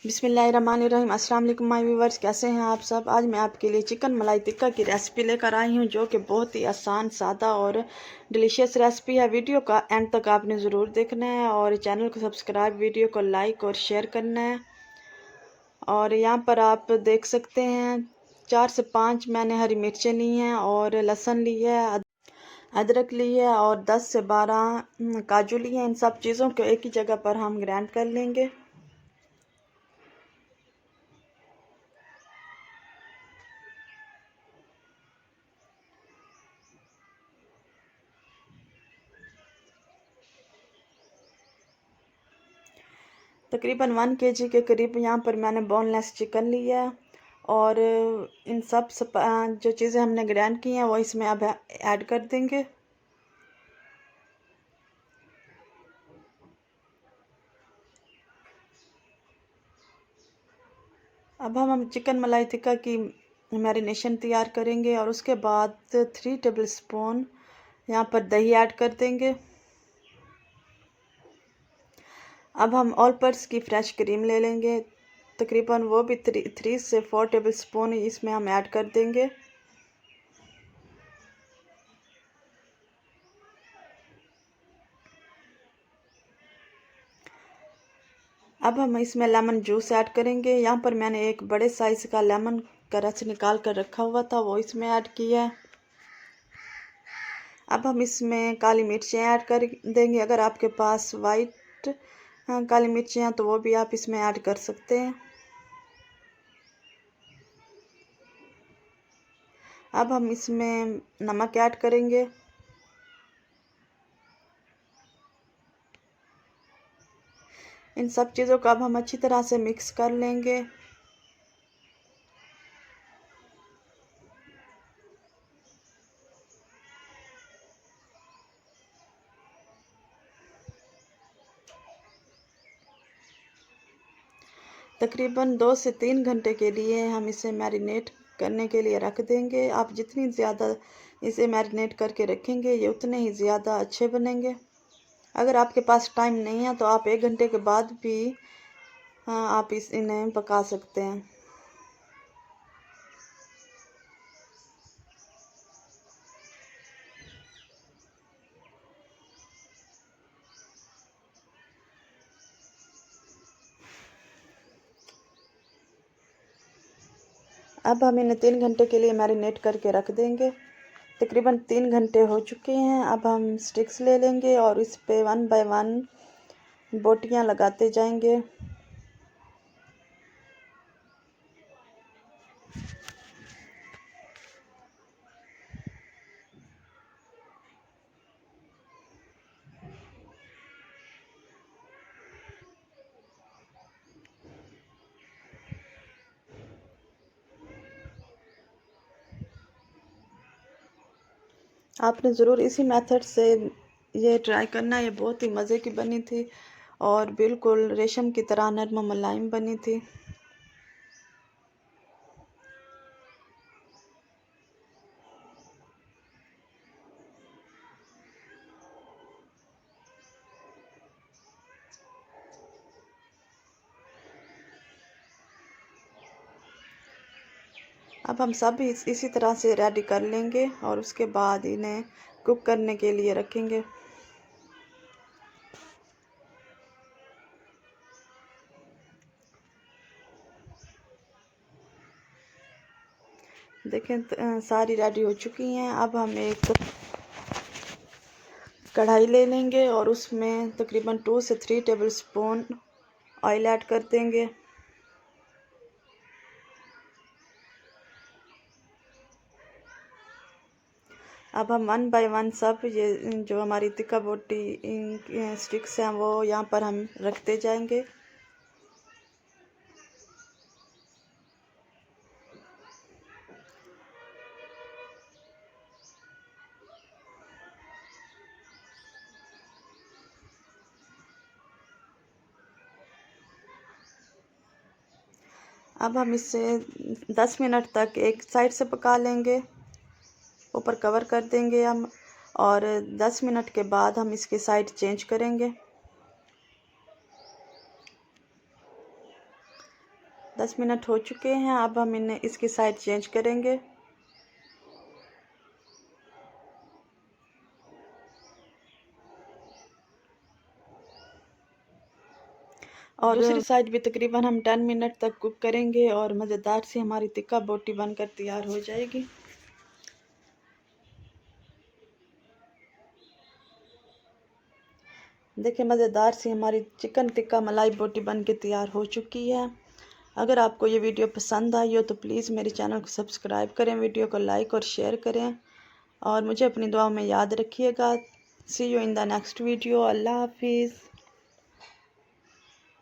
बिस्मिल्लाहिर्रहमानिर्रहीम। अस्सलाम वालेकुम माय व्यूवर्स, कैसे हैं आप सब। आज मैं आपके लिए चिकन मलाई टिक्का की रेसिपी लेकर आई हूं, जो कि बहुत ही आसान, सादा और डिलीशियस रेसिपी है। वीडियो का एंड तक आपने ज़रूर देखना है और चैनल को सब्सक्राइब, वीडियो को लाइक और शेयर करना है। और यहाँ पर आप देख सकते हैं 4 से 5 मैंने हरी मिर्चें ली हैं और लहसुन ली है, अदरक ली है और 10 से 12 काजू लिए हैं। इन सब चीज़ों को एक ही जगह पर हम ग्राइंड कर लेंगे। तकरीबन 1 kg के करीब यहाँ पर मैंने बोनलेस चिकन लिया है और इन सब जो चीज़ें हमने ग्राइंड की हैं वो इसमें अब ऐड कर देंगे। अब हम चिकन मलाई टिक्का की मैरिनेशन तैयार करेंगे और उसके बाद 3 टेबल स्पून यहाँ पर दही ऐड कर देंगे। अब हम ऑल पर्पस की फ्रेश क्रीम ले लेंगे, तकरीबन वो भी 3 से 4 टेबल स्पून इसमें हम ऐड कर देंगे। अब हम इसमें लेमन जूस ऐड करेंगे। यहाँ पर मैंने एक बड़े साइज़ का लेमन का रस निकाल कर रखा हुआ था, वो इसमें ऐड किया है। अब हम इसमें काली मिर्चें ऐड कर देंगे। अगर आपके पास वाइट काली मिर्चें हैं तो वो भी आप इसमें ऐड कर सकते हैं। अब हम इसमें नमक ऐड करेंगे। इन सब चीज़ों को अब हम अच्छी तरह से मिक्स कर लेंगे। तकरीबन 2 से 3 घंटे के लिए हम इसे मैरिनेट करने के लिए रख देंगे। आप जितनी ज़्यादा इसे मैरिनेट करके रखेंगे ये उतने ही ज़्यादा अच्छे बनेंगे। अगर आपके पास टाइम नहीं है तो आप 1 घंटे के बाद भी आप इन्हें पका सकते हैं। अब हम इन्हें 3 घंटे के लिए मैरिनेट करके रख देंगे। तकरीबन 3 घंटे हो चुके हैं। अब हम स्टिक्स ले लेंगे और इस पे 1 बाय 1 बोटियां लगाते जाएंगे। आपने ज़रूर इसी मेथड से ये ट्राई करना। ये बहुत ही मज़े की बनी थी और बिल्कुल रेशम की तरह नरम मुलायम बनी थी। अब हम सब इसी तरह से रेडी कर लेंगे और उसके बाद इन्हें कुक करने के लिए रखेंगे। देखें सारी रेडी हो चुकी हैं। अब हम एक कढ़ाई ले लेंगे और उसमें तकरीबन 2 से 3 टेबल स्पून ऑयल ऐड कर देंगे। अब हम 1 बाय 1 सब ये जो हमारी टिक्का बोटी स्टिक्स हैं वो यहाँ पर हम रखते जाएंगे। अब हम इसे 10 मिनट तक एक साइड से पका लेंगे, ऊपर कवर कर देंगे हम और 10 मिनट के बाद हम इसकी साइड चेंज करेंगे। 10 मिनट हो चुके हैं। अब हम इन्हें इसकी साइड चेंज करेंगे और दूसरी साइड भी तकरीबन हम 10 मिनट तक कुक करेंगे और मज़ेदार सी हमारी टिक्का बोटी बनकर तैयार हो जाएगी। देखिए मज़ेदार सी हमारी चिकन टिक्का मलाई बोटी बन के तैयार हो चुकी है। अगर आपको ये वीडियो पसंद आई हो तो प्लीज़ मेरे चैनल को सब्सक्राइब करें, वीडियो को लाइक और शेयर करें और मुझे अपनी दुआओं में याद रखिएगा। See you in the next video. अल्लाह हाफिज़।